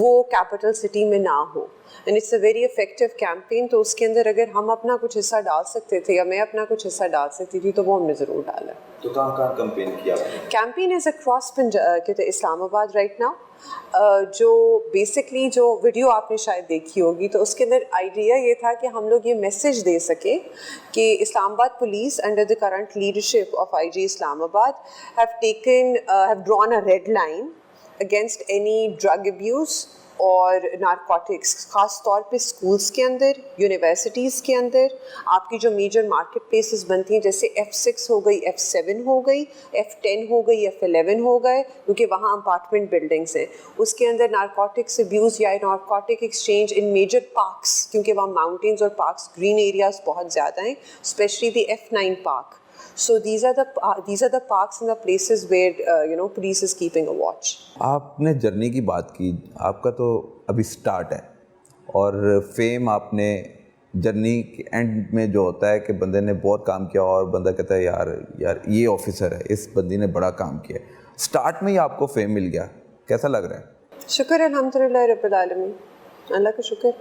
वो capital city में ना हो. And it's a very effective campaign. तो उसके अंदर अगर हम अपना कुछ हिस्सा डाल सकते थे या मैं अपना कुछ हिस्सा डाल सकती थी तो वो हमने ज़रूर डाला. तो कहाँ कैंपेन किया? Campaign is across Islamabad right now. जो बेसिकली जो वीडियो आपने शायद देखी होगी तो उसके अंदर आइडिया ये था कि हम लोग ये मैसेज दे सकें कि Islamabad police under the current leadership of IG Islamabad have drawn a red line against any drug abuse और नारकोटिक्स, ख़ास तौर पे स्कूल्स के अंदर, यूनिवर्सिटीज़ के अंदर. आपकी जो मेजर मार्केट प्लेसेस बनती हैं जैसे F6 हो गई, F7 हो गई, F10 हो गई, F11 हो गए, क्योंकि वहाँ अपार्टमेंट बिल्डिंग्स हैं. उसके अंदर नारकोटिक्स अब्यूज़ या narcotic exchange in major parks, क्योंकि वहाँ माउंटेन्स और पार्क्स ग्रीन एरियाज़ बहुत ज़्यादा हैं, specially the F9 park. So these are the parks and the places where police is keeping a watch. आपने जर्नी की बात की, आपका तो अभी स्टार्ट है और फेम आपने जर्नी के एंड में जो होता है कि बंदे ने बहुत काम किया और बंदा कहता है यार ये ऑफिसर है, इस बंदी ने बड़ा काम किया, स्टार्ट में ही आपको फेम मिल गया, कैसा लग रहा है? शुक्र अल्हम्दुलिल्लाह रब्बिल आलमीन, अल्लाह का शुक्र।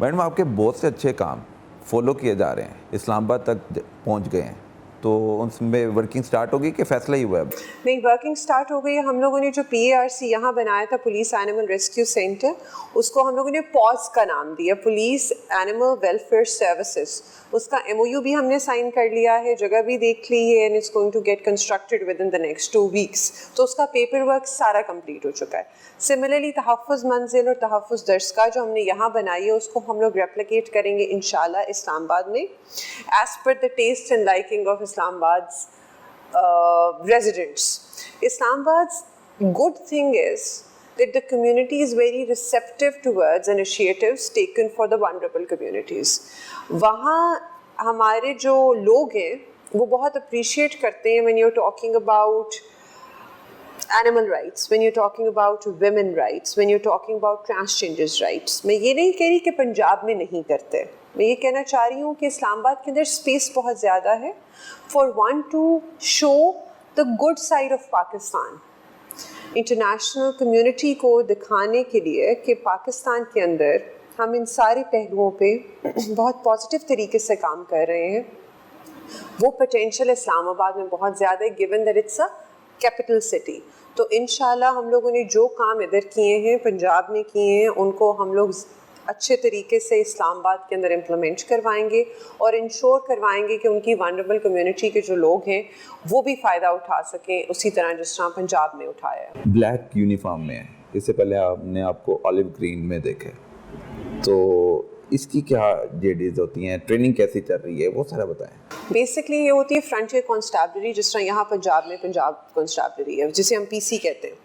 मैडम आपके बहुत से अच्छे काम फॉलो किए जा रहे हैं, इस्लामाबाद तक पहुंच गए हैं, तो उनमें वर्किंग स्टार्ट होगी कि फैसला ही हुआ है? नहीं, वर्किंग स्टार्ट हो गई है। हम लोगों ने जो PARC यहाँ बनाया था, पुलिस एनिमल रेस्क्यू सेंटर, उसको हम लोगों ने पॉज का नाम दिया, पुलिस एनिमल वेलफेयर सर्विसेज। उसका MOU भी हमने साइन कर लिया है, जगह भी देख ली है, and it's going to get constructed within the next 2 weeks. तो उसका पेपर वर्क सारा कंप्लीट हो चुका है। सिमिलरली तहफ़्फ़ुज़ मंजिल और तहफ़्फ़ुज़ दरसगाह जो हमने यहाँ बनाई है, उसको हम लोग रेप्लिकेट करेंगे इंशाल्लाह इस्लामाबाद में, as per the taste and liking of Islamabad's residents. Islamabad's good thing is that the community is very receptive towards initiatives taken for the vulnerable communities. वहाँ हमारे जो लोग हैं वो बहुत appreciate करते हैं when you're talking about animal rights, when you're talking about women rights, when you're talking about transgenders rights. मैं ये नहीं कह रही कि पंजाब में नहीं करते, मैं ये कहना चाह रही हूँ कि इस्लामाबाद के अंदर स्पेस बहुत ज़्यादा है for one two show the good side of Pakistan, international community को दिखाने के लिए कि पाकिस्तान के अंदर हम इन सारे पहलुओं पे बहुत पॉजिटिव तरीके से काम कर रहे हैं। वो पोटेंशियल इस्लामाबाद में बहुत ज़्यादा है, given that it's a capital city. तो इंशाल्लाह हम लोगों ने जो काम इधर किए हैं, पंजाब में किए हैं, उनको हम लोग अच्छे तरीके से इस्लामाबाद के अंदर इम्प्लीमेंट करवाएंगे और इंश्योर करवाएंगे कि उनकी वनरेबल कम्युनिटी के जो लोग हैं वो भी फ़ायदा उठा सकें उसी तरह जिस तरह पंजाब में उठाया है। ब्लैक यूनिफॉर्म में है, इससे पहले आपने आपको ऑलिव ग्रीन में देखे, तो इसकी क्या जेडीज होती हैं, ट्रेनिंग कैसी चल रही है, वो सारा बताएं। बेसिकली ये होती है फ्रंटियर कॉन्स्टेबलरी, जिस तरह यहाँ पंजाब में पंजाब कॉन्स्टेबलरी है, जिसे हम PC कहते हैं।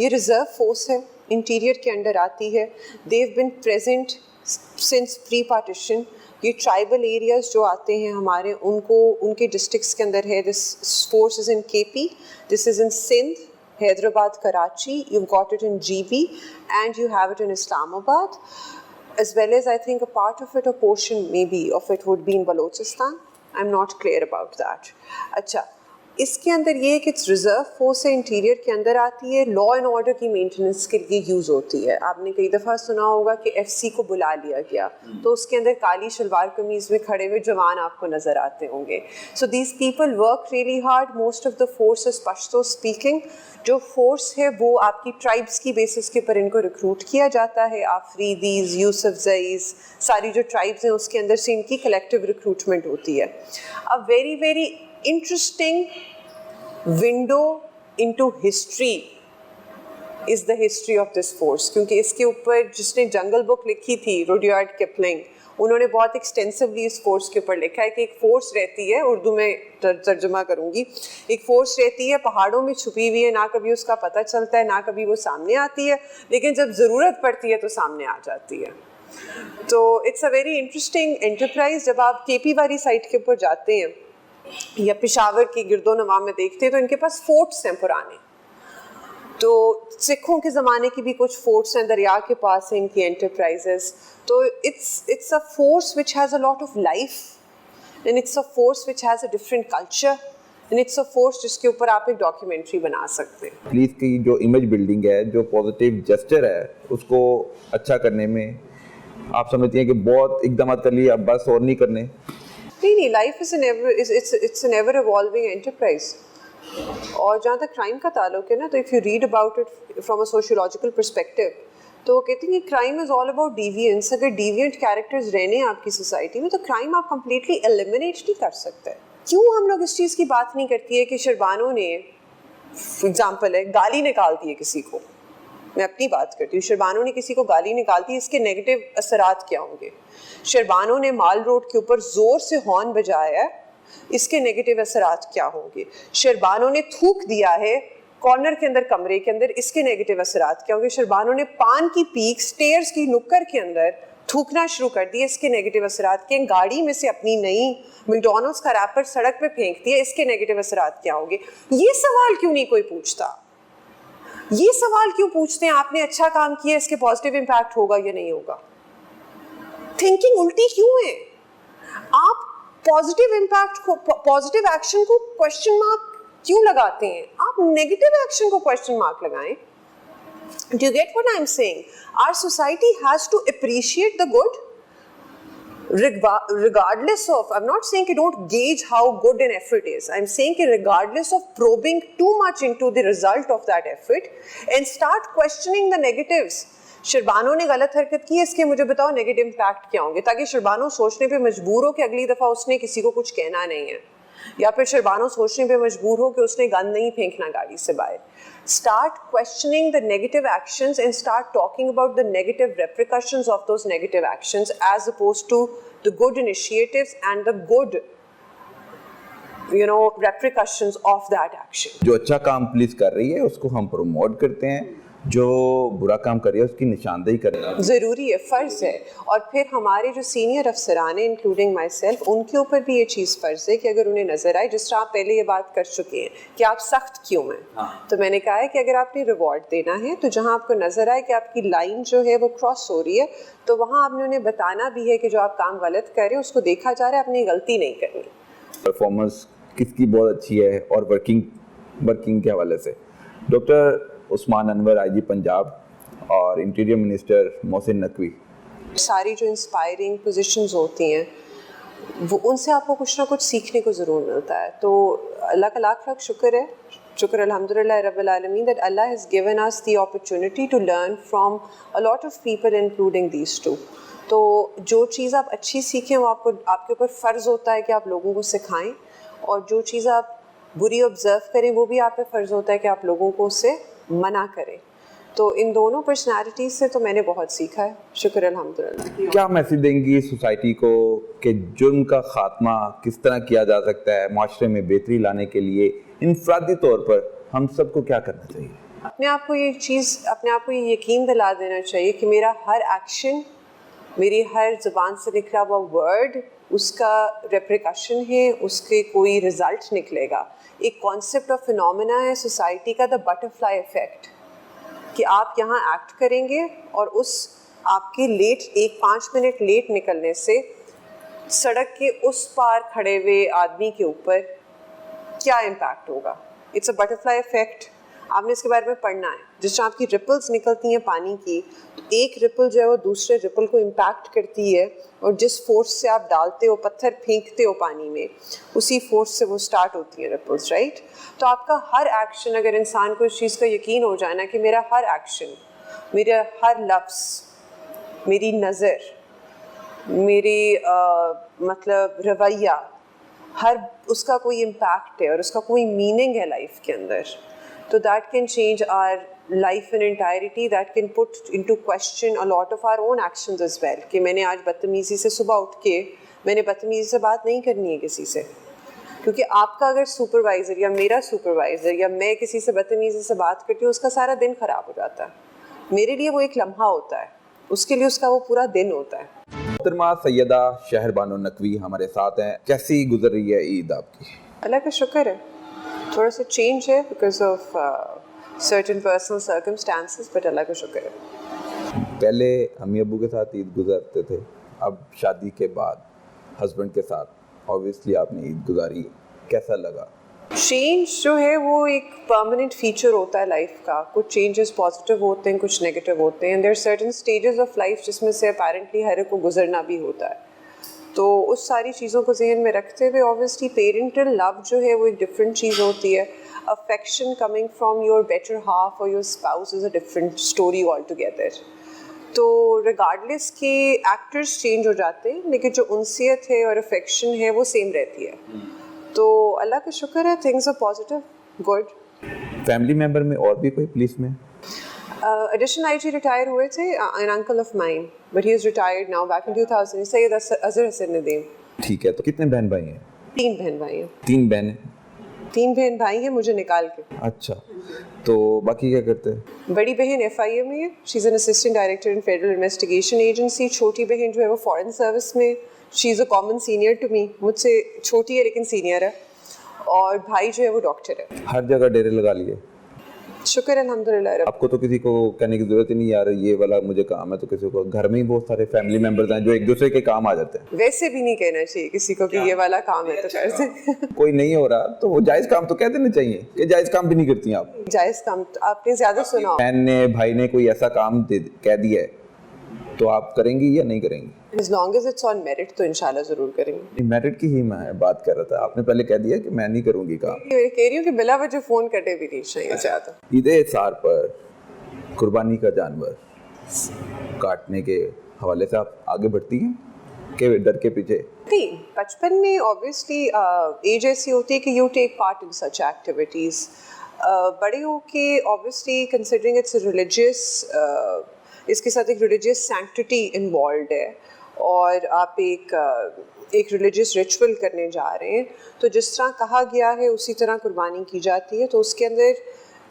ये रिज़र्व फोर्स है, इंटीरियर के अंडर आती है। देव बिन प्रेजेंट सिंस प्री पार्टीशन। ये ट्राइबल एरियाज़ जो आते हैं हमारे, उनको उनके डिस्ट्रिक्ट्स के अंदर है। This force is in KP, this is in Sindh, Hyderabad, Karachi, you've got it in GB, and you have it in Islamabad, as well as I think a part of it, a portion maybe of it would be in Balochistan. I'm not clear about that. अच्छा, इसके अंदर ये है कि reserve force है, interior के अंदर आती है, लॉ एंड ऑर्डर की मेंटेनेंस के लिए यूज़ होती है। आपने कई दफ़ा सुना होगा कि FC को बुला लिया गया, तो उसके अंदर काली शलवार कमीज़ में खड़े हुए जवान आपको नज़र आते होंगे। So these people work really hard. Most of the force is Pashto speaking. जो फोर्स है वो आपकी ट्राइब्स की बेसिस के ऊपर इनको रिक्रूट किया जाता है। आफरीदीज़, यूसुफज़ईज़, सारी जो ट्राइब्स हैं उसके अंदर से इनकी कलेक्टिव रिक्रूटमेंट होती है। A very very interesting window into history is the history of this force, क्योंकि इसके ऊपर जिसने जंगल बुक लिखी थी, रुडयार्ड किपलिंग, उन्होंने बहुत एक्सटेंसिवली इस फोर्स के ऊपर लिखा है कि एक फोर्स रहती है, उर्दू में तर्जुमा करूँगी, एक फोर्स रहती है पहाड़ों में छुपी हुई है, ना कभी उसका पता चलता है, ना कभी वो सामने आती है, लेकिन जब ज़रूरत पड़ती है तो सामने आ जाती है। तो it's a very interesting enterprise. जब आप KP वाली साइट के ऊपर जाते हैं या पेशावर की गिरदो नवा में देखते हैं तो इनके पास फोर्ट्स हैं पुराने। तो सिखों के ज़माने की भी कुछ फोर्ट्स हैं, दरिया के पास हैं इनकी एंटरप्राइजेस। तो it's a force which has a lot of life, and it's a force which has a different culture, and it's a force जिसके ऊपर आप एक डॉक्यूमेंट्री बना सकते हैं। पुलिस की जो इमेज बिल्डिंग है, जो पॉजिटिव जेस्चर है, उसको अच्छा करने में आप समझती हैं कि बहुत इकदाम कर लिए, अब बस और नहीं करने? नहीं, life is it's an ever evolving enterprise. और जहाँ तक क्राइम का ताल्लुक है ना, तो if you read about it from a sociological perspective, तो कहते हैं कि crime is all about deviance. अगर डिवियंट कैरेक्टर्स रहने हैं आपकी सोसाइटी में तो क्राइम आप कम्प्लीटली एलिमिनेट नहीं कर सकते। क्यों हम लोग इस चीज़ की बात नहीं करती है कि शरबानों ने, एग्जाम्पल है, गाली निकाल दी है किसी को, मैं अपनी बात करती हूँ, शरबानों ने किसी को गाली निकालती है, इसके नेगेटिव असरात क्या होंगे? शरबानों ने माल रोड के ऊपर ज़ोर से हॉर्न बजाया है, इसके नेगेटिव असरात क्या होंगे? शरबानों ने थूक दिया है कॉर्नर के अंदर, कमरे के अंदर, इसके नेगेटिव असरात क्या होंगे? शरबानों ने पान की पीक स्टेयर्स की नुक्कर के अंदर थूकना शुरू कर दिए, इसके नेगेटिव असरात के, गाड़ी में से अपनी नई मैकडॉनल्ड्स का रैपर सड़क पे फेंक दिया, इसके नेगेटिव असरात क्या होंगे? ये सवाल क्यों नहीं कोई पूछता? ये सवाल क्यों पूछते हैं आपने अच्छा काम किया, इसके पॉजिटिव इम्पैक्ट होगा या नहीं होगा? थिंकिंग उल्टी क्यों है? आप पॉजिटिव इम्पैक्ट को, पॉजिटिव एक्शन को क्वेश्चन मार्क क्यों लगाते हैं? आप नेगेटिव एक्शन को क्वेश्चन मार्क लगाएं. Do you get what I'm saying? Our society has to appreciate the good regardless of, I'm not saying you don't gauge how good an effort is. I'm saying regardless of probing too much into the result of that effort and start questioning the negatives. शरबानो ने गलत हरकत की, इसके मुझे बताओ negative impact क्या होंगे, ताकि शरबानो सोचने पे मजबूर हो कि अगली दफ़ा उसने किसी को कुछ कहना नहीं है, या फिर शरबानो सोचने पे मजबूर हो कि उसने गंद नहीं फेंकना गाड़ी से बाहर. Start questioning the negative actions and start talking about the negative repercussions of those negative actions as opposed to the good initiatives and the good, repercussions of that action. जो अच्छा काम पुलिस कर रही है उसको हम प्रमोट करते हैं, जो बुरा काम कर रही है उसकी निशानदेही करना ज़रूरी है, फ़र्ज़ है. और फिर हमारे जो सीनियर अफसरान हैं इंक्लूडिंग माई सेल्फ, उनके ऊपर भी ये चीज़ फ़र्ज़ है कि अगर उन्हें नज़र आए, जिस तरह आप पहले ये बात कर चुके हैं कि आप सख्त क्यों हैं, तो मैंने कहा है कि अगर आपने रिवॉर्ड देना है तो जहाँ आपको नज़र आए कि आपकी लाइन जो है वो क्रॉस हो रही है, तो वहाँ आपने उन्हें बताना भी है कि जो आप काम गलत कर रहे हैं उसको देखा जा रहा है, अपनी गलती नहीं करनी. परफॉर्मेंस किसकी बहुत अच्छी है और वर्किंग के हवाले से डॉक्टर उस्मान अनवर आईजी पंजाब और इंटीरियर मिनिस्टर मोहसिन नकवी, सारी जो इंस्पायरिंग पोजीशंस होती हैं वो उनसे आपको कुछ ना कुछ सीखने को ज़रूर मिलता है. तो अल्लाह का लाख लाख शुक्र है, शुक्र अल्हम्दुलिल्लाह रब्बिल आलमीन that Allah has given us the opportunity to learn from a lot of people including these two. तो जो चीज़ आप अच्छी सीखें वो आपके ऊपर फ़र्ज़ होता है कि आप लोगों को सिखाएं, और जो चीज़ आप बुरी ऑब्ज़र्व करें वो भी आप पे फ़र्ज़ होता है कि आप लोगों को उससे मना करें. तो इन दोनों पर्सनालिटीज़ से तो मैंने बहुत सीखा है, शुक्र अल्हम्दुलिल्लाह. क्या मैसेज देंगी सोसाइटी को कि जुर्म का खात्मा किस तरह किया जा सकता है, माशरे में बेहतरी लाने के लिए इनफरादी तौर पर हम सबको क्या करना चाहिए? अपने आप को ये यकीन दिला देना चाहिए कि मेरा हर एक्शन, मेरी हर ज़ुबान से निकला हुआ वर्ड, उसका रेप्रिकशन है, उसके कोई रिज़ल्ट निकलेगा. एक कॉन्सेप्ट ऑफ फिनोमेना है सोसाइटी का, द बटरफ्लाई इफेक्ट, कि आप यहाँ एक्ट करेंगे और उस आपके लेट 5 मिनट लेट निकलने से सड़क के उस पार खड़े हुए आदमी के ऊपर क्या इम्पैक्ट होगा. It's a butterfly effect. आपने इसके बारे में पढ़ना है. जिस तरह आपकी रिपल्स निकलती हैं पानी की, तो एक रिपल जो है वो दूसरे रिपल को इम्पैक्ट करती है, और जिस फोर्स से आप डालते हो, पत्थर फेंकते हो पानी में, उसी फोर्स से वो स्टार्ट होती है रिपल्स, राइट. तो आपका हर एक्शन, अगर इंसान को इस चीज़ का यकीन हो जाए ना कि मेरा हर एक्शन, मेरा हर लफ्ज़, मेरी नज़र, मेरी मतलब रवैया, हर उसका कोई इम्पैक्ट है और उसका कोई मीनिंग है लाइफ के अंदर, तो that can change our life in entirety. That can put into question a lot of our own actions as well. कि मैंने आज बदतमीज़ी से सुबह उठ के मैंने बदतमीज़ी से बात नहीं करनी है किसी से, क्योंकि आपका अगर सुपरवाइज़र या मेरा सुपरवाइज़र या मैं किसी से बदतमीज़ी से बात करती हूँ, उसका सारा दिन ख़राब हो जाता है. मेरे लिए वो एक लम्हा होता है, उसके लिए उसका वो पूरा दिन होता है. मोहतरमा सैयदा शहरबानो नकवी हमारे साथ हैं. कैसी गुजर रही है ईद आपकी? अल्लाह का शुक्र है, थोड़ा सा चेंज है because of certain personal circumstances, but Allah का शुक्र है. पहले अम्मी अब्बू के साथ ईद गुजारते थे, अब शादी के बाद हस्बैंड के साथ ऑब्वियसली आपने ईद गुजारी, कैसा लगा? चेंज जो है वो एक परमानेंट फीचर होता है लाइफ का. कुछ चेंजेस पॉजिटिव होते हैं, कुछ नेगेटिव होते हैं. There are certain stages of life जिसमें से अपेरेंटली हर एक को गुजरना भी होता है. तो उस सारी चीज़ों को जहन में रखते हुए ऑब्वियसली पेरेंटल लव जो है वो एक डिफरेंट चीज़ होती है. Affection coming from your better half और your spouse is a different story altogether. तो रिगार्डलेस के एक्टर्स चेंज हो जाते हैं, लेकिन जो उनसियत है और अफेक्शन है वो सेम रहती है. तो अल्लाह का शुक्र है, things are positive, good. Family member में और भी कोई पुलिस में? एडिशनल आईजी रिटायर हुए थे, an uncle of mine, but he is retired now back in 2000. Syed Azhar Hasan Nadeem. ठीक है, तो कितने बहन भाई हैं? 3 बहन भाई हैं. 3 बहनें. 3 बहन भाई हैं मुझे निकाल के। अच्छा, तो बाकी क्या करते हैं? बड़ी बहन FIA में है, she is an assistant director in federal investigation agency. छोटी बहन जो है वो फॉरेन सर्विस में, she is a common senior to me, मुझसे छोटी है लेकिन सीनियर है। और भाई जो है वो डॉक्टर है। हर जगह डेरे लगा लिए? शुक्र अल्हम्दुलिल्लाह रब। आपको तो किसी को कहने की जरूरत ही नहीं, यार ये वाला मुझे काम है, तो किसी को घर में ही बहुत सारे फैमिली मेंबर्स हैं जो एक दूसरे के काम आ जाते हैं। वैसे भी नहीं कहना चाहिए किसी को कि ये वाला काम है तो कर दे। कोई नहीं हो रहा तो वो जायज काम तो कह देना चाहिए कि जायज काम भी नहीं करती आप। जायज़ काम आपने ज़्यादा सुना हो। बहन ने भाई ने कोई ऐसा काम कह दिया है तो आप करेंगी या नहीं करेंगी? As long as it's on merit तो इंशाल्लाह ज़रूर करेंगे। मेरिट की ही मैं बात कर रहा था, आपने पहले कह दिया कि मैं नहीं करूंगी काम। मैं कह रही हूँ कि बिला वजह फ़ोन कटे भी नहीं चाहिए ज़्यादा। ईद सार पर कुर्बानी का जानवर काटने के हवाले से आप आगे बढ़ती हैं कि डर के पीछे? नहीं, बचपन में ऑब्वियसली एज ऐसी होती है कि you take part in such activities. बड़े होके ऑब्वियसली कंसिडरिंग इट्स रिलीजियस, इसके साथ एक रिलीजियस सैंक्टिटी इन्वॉल्व है और आप एक रिलीजियस रिचुअल करने जा रहे हैं, तो जिस तरह कहा गया है उसी तरह कुर्बानी की जाती है। तो उसके अंदर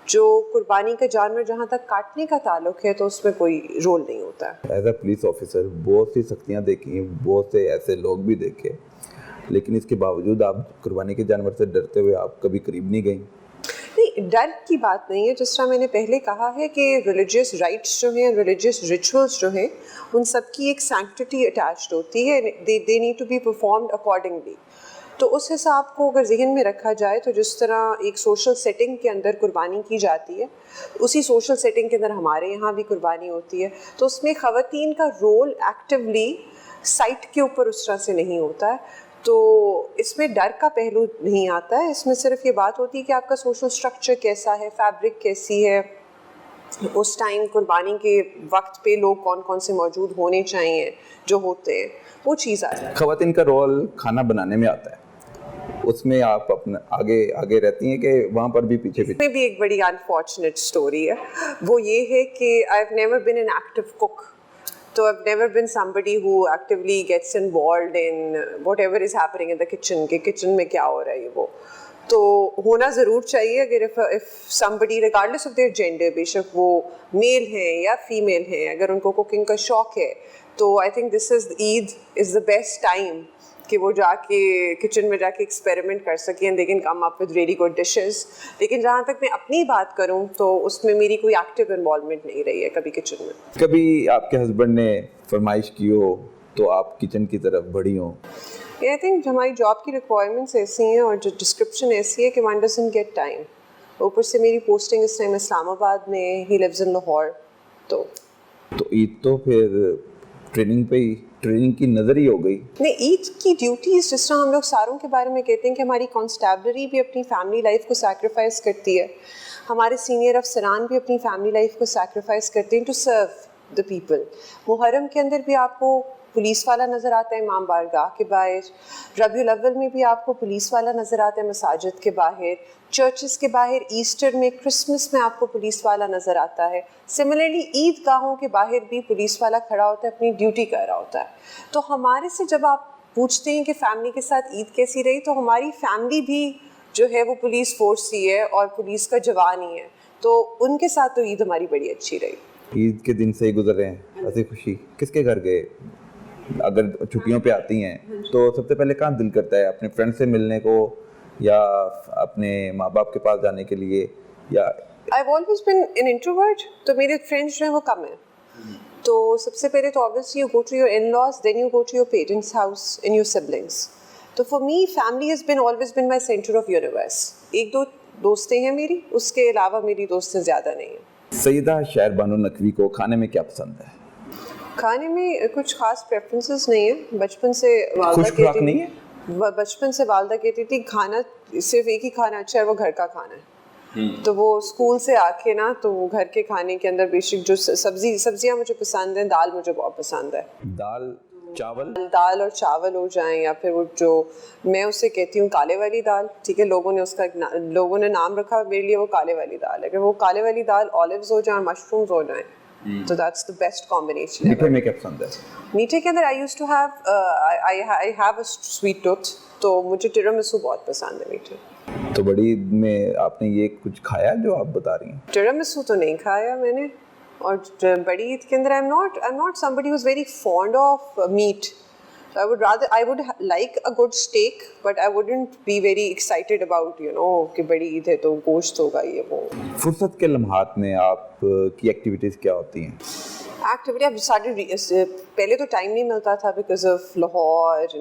जो कुर्बानी का जानवर जहाँ तक काटने का ताल्लुक है तो उसमें कोई रोल नहीं होता है। एज अ पुलिस ऑफिसर बहुत सी सख्तियाँ देखी, बहुत से ऐसे लोग भी देखे, लेकिन इसके बावजूद आप कुर्बानी के जानवर से डरते हुए आप कभी करीब नहीं गई? नहीं, डर की बात नहीं है। जिस तरह मैंने पहले कहा है कि रिलीजियस राइट्स जो हैं, रिलीजियस रिचुअल्स जो हैं, उन सब की एक सैंक्टिटी अटैच्ड होती है। They need to be performed accordingly. तो उस हिसाब को अगर जहन में रखा जाए तो जिस तरह एक सोशल सेटिंग के अंदर कुर्बानी की जाती है, उसी सोशल सेटिंग के अंदर हमारे यहाँ भी कुर्बानी होती है। तो उसमें ख़वातीन का रोल एक्टिवली साइट के ऊपर उस तरह से नहीं होता है। तो इसमें डर का पहलू नहीं आता है। इसमें सिर्फ ये बात होती है कि आपका सोशल स्ट्रक्चर कैसा है, फैब्रिक कैसी है, उस टाइम कुर्बानी के वक्त पे लोग कौन कौन से मौजूद होने चाहिए जो होते हैं, वो चीज़ आ जाती है। खवातीन का रोल खाना बनाने में आता है, उसमें आप अपने आगे रहती हैं कि वहाँ पर भी पीछे? इसमें भी एक बड़ी अनफॉर्चुनेट स्टोरी है। वो ये है कि I have never been an active cook, तो I've never been somebody who actively gets involved in whatever is happening in the kitchen कि किचन में क्या हो रहा है वो तो होना ज़रूर चाहिए। अगर if somebody regardless of their gender, बेशक वो मेल हैं या फीमेल हैं, अगर उनको कुकिंग का शौक़ है तो I think this is Eid is the best time कि वो जाके किचन में जाके एक्सपेरिमेंट कर सकें and they can come up with really good dishes। लेकिन जहाँ तक मैं अपनी बात करूँ तो उसमें मेरी कोई एक्टिव इन्वॉल्वमेंट नहीं रही है कभी किचन में। कभी आपके हस्बैंड ने फरमाइश की हो तो आप किचन की तरफ बढ़ी हो? आई थिंक हमारी जॉब की रिक्वायरमेंट्स ऐसी हैं और जो डिस्क्रिप्शन ऐसी है कि वन डजंट गेट टाइम। ऊपर से मेरी पोस्टिंग इस टाइम इस्लामाबाद में, ही लिव्स इन लाहौर। तो ईद तो फिर ट्रेनिंग की नज़र ही हो गई। नहीं, ईद की ड्यूटीज़ जिस तरह हम लोग सारों के बारे में कहते हैं कि हमारी कांस्टेबलरी भी अपनी फैमिली लाइफ को सैक्रिफाइस करती है, हमारे सीनियर अफसरान भी अपनी फैमिली लाइफ को सैक्रिफाइस करते हैं to serve the people. Muharram के अंदर भी आपको पुलिस वाला नज़र आता है इमाम बारगाह के बाहर, रबीउल अव्वल में भी आपको पुलिस वाला नज़र आता है मसाजिद के बाहर, चर्चेस के बाहर, ईस्टर में, क्रिसमस में आपको पुलिस वाला नज़र आता है। सिमिलरली ईद गाहों के बाहर भी पुलिस वाला खड़ा होता है, अपनी ड्यूटी कर रहा होता है। तो हमारे से जब आप पूछते हैं कि फैमिली के साथ ईद कैसी रही, तो हमारी फैमिली भी जो है वो पुलिस फोर्स ही है और पुलिस का जवान ही है, तो उनके साथ तो ईद हमारी बड़ी अच्छी रही। ईद के दिन सही गुजर रहे हैं, हंसी खुशी। किसके घर गए? अगर छुट्टियों पे आती हैं तो सबसे पहले कहाँ दिल करता है, अपने फ्रेंड से मिलने को या अपने माँ बाप के पास जाने के लिए? या I've always been an introvert, तो मेरे फ्रेंड्स जो हैं वो कम हैं। तो सबसे पहले तो obviously you go to your in-laws, then you go to your parents' house and your siblings. तो for me family has been always been my center of universe। एक दो दोस्तें हैं मेरी, उसके अलावा मेरी दोस्तें ज़्यादा नहीं हैं। सईदा शायर बानो नकवी को खाने में क्या पसंद है? खाने में कुछ खास प्रेफरेंसेस नहीं है। बचपन से वालदा खुराक नहीं है? बचपन से वालदा कहती थी खाना सिर्फ एक ही खाना अच्छा है, वो घर का खाना है। तो वो स्कूल से आके ना तो वो घर के खाने के अंदर बेसिक जो सब्जियां मुझे पसंद हैं, दाल मुझे बहुत पसंद है। दाल और चावल हो जाएं, या फिर वो जो मैं उसे कहती हूँ काले वाली दाल, ठीक है, लोगों ने नाम रखा मेरे लिए वो काले वाली दाल है। अगर वो काले वाली दाल ऑलिव्स हो जाए, मशरूम्स हो जाएं, तो दैट्स द बेस्ट कॉम्बिनेशन। मीठे में क्या पसंद है? मीठे के अंदर I have a sweet tooth, तो मुझे टिरामिसू बहुत पसंद है मीठे। تو بڑی عید میں آپ نے یہ کچھ کھایا جو آپ بتا رہی ہیں؟ ٹرامسو تو نہیں کھایا میں نے, اور بڑی عید کے اندر I'm not somebody who's very fond of meat. So I would like a good steak, but I wouldn't be very excited about, کہ بڑی عید ہے تو گوشت ہوگا یہ وہ. فرصت کے لمحات میں آپ کی ایکٹیویٹیز کیا ہوتی ہیں؟ ایکٹیویٹی اب پہلے تو ٹائم نہیں ملتا تھا because of Lahore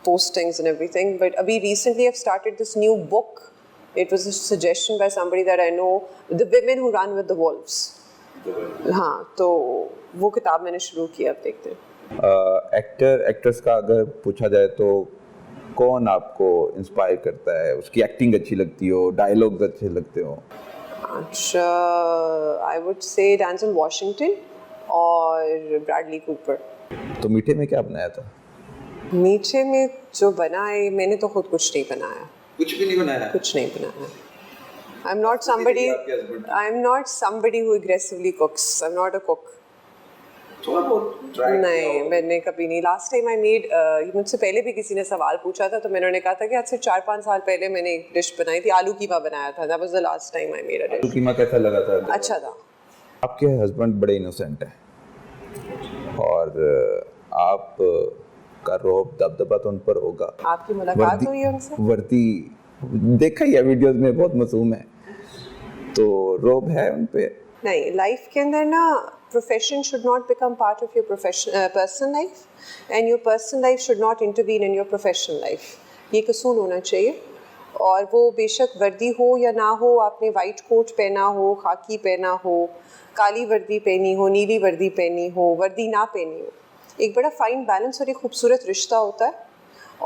postings and everything, but abhi recently I've started this new book. It was a suggestion by somebody that I know, The Women Who Run with the Wolves. ہاں, تو وہ کتاب میں نے شروع کی, اب دیکھتے ہیں. ایکٹرس کا اگر پوچھا جائے تو کون آپ کو انسپائر کرتا ہے, اس کی ایکٹنگ اچھی لگتی ہو, ڈائلاگز اچھے لگتے ہو؟ اچھا, I would say Denzel Washington اور Bradley Cooper. تو میٹھے میں کیا بنایا تھا؟ میٹھے میں جو بنا ہے, میں نے تو خود کچھ نہیں بنایا. کچھ بھی نہیں بنایا؟ کچھ نہیں بنایا. I'm not somebody who aggressively cooks. I'm not a cook. نہیں, میں نے کبھی نہیں. لاسٹ ٹائم I made, مجھ سے پہلے بھی کسی نے سوال پوچھا تھا تو میں نے کہا تھا کہ آج سے 4-5 سال پہلے میں نے ایک ڈش بنائی تھی, آلو قیمہ بنایا تھا. That was the last time I made a dish. آلو قیمہ کیسا لگا تھا؟ اچھا تھا. آپ کے ہسبینڈ بڑے انوسینٹ ہیں اور آپ کا روب دبدبا تو ان پر ہوگا. آپ کی ملاقات ہوئی ہے ان سے؟ وردی دیکھا ہی ہے ویڈیوز میں, بہت معصوم ہے, تو روب ہے ان پہ؟ نہیں, لائف کے اندر نا profession should not become part of your personal life, and your personal life should not intervene in your professional life. یہ اصول ہونا چاہیے. اور وہ بے شک وردی ہو یا نہ ہو, آپ نے وائٹ کوٹ پہنا ہو, خاکی پہنا ہو, کالی وردی پہنی ہو, نیلی وردی پہنی ہو, وردی نہ پہنی ہو, ایک بڑا فائن بیلنس اور ایک خوبصورت رشتہ ہوتا ہے.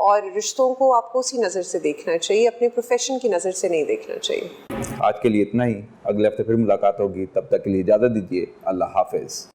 اور رشتوں کو آپ کو اسی نظر سے دیکھنا چاہیے, اپنے پروفیشن کی نظر سے نہیں دیکھنا چاہیے. آج کے لیے اتنا ہی, اگلے ہفتے پھر ملاقات ہوگی, تب تک کے لیے اجازت دیجیے. اللہ حافظ.